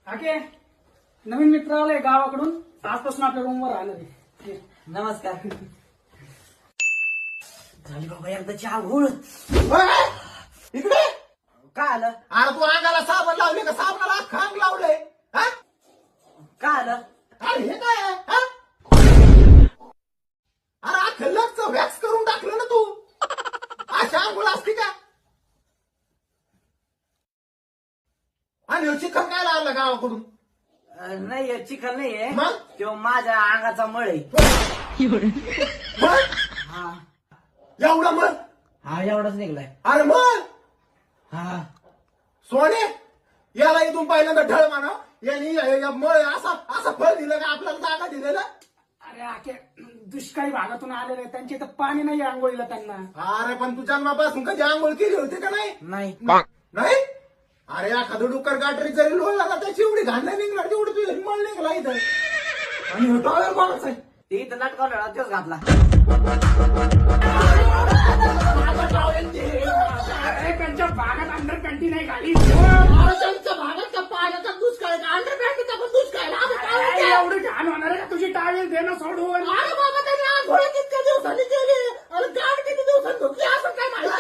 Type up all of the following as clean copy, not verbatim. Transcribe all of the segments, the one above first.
आके नवीन मित्र आले गावाकडून, आजपासून आपल्या रूमवर राहणार आहे. नमस्कार. झाली बाबा एकदाची आंघोळ. इकडे काय आलं? अरे तू अंगाला साबण लावले का साबणाला खांग लावलंय? हा? काय आलं? अरे हे काय आहे? हा? अरे अख्खं लगचं वॅक्स करून टाकलं ना तू. अशा आंघोळ असते का? आणि चिखल काय लागला गावाकडून? नाही चिखल नाहीये, मग? तो माझ्या अंगाचा मळ आहे. मग? हा एवढं मग? हा एवढाच निघलाय. अरे मग हा सोने याला इथून पहिल्यांदा ढळ म्हणा. यांनी मळ असं फळ दिलं का आपल्याला जागा दिलेलं? अरे आके दुष्काळी भागातून आलेले, त्यांच्या इथं पाणी नाही आंघोळीला त्यांना. अरे पण तू जन्मापासून कधी आंघोळ केली होती का नाही? नाही. नाही. अरे एखादं डुक्कर गाठरी जरी लोळला ना त्याची एवढी घाण नाही निघणार तेवढं तुझ्या मळ निघला इथं. आणि टॉवेल कोणाच आहे? ते इथं लटकावला तोच घातला. अरे त्यांच्या भागात अंडर पॅन्टी नाही घाली. अरे त्यांच्या भागात पाण्याचा दुष्काळ का अंडर पॅन्टीचा पण दुष्काळ अरे एवढं घाण होणार आहे का तुझी टावेल दे ना सोडून. अरे बाबा त्यांनी आंघोळ कितक्या दिवसांनी केली आणि गाड किती दिवसांनी धुतली असं काय माहिती?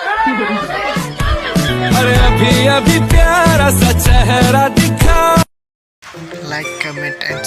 अरे अभी अभी प्यारा सा चेहरा दिखा. like, comment and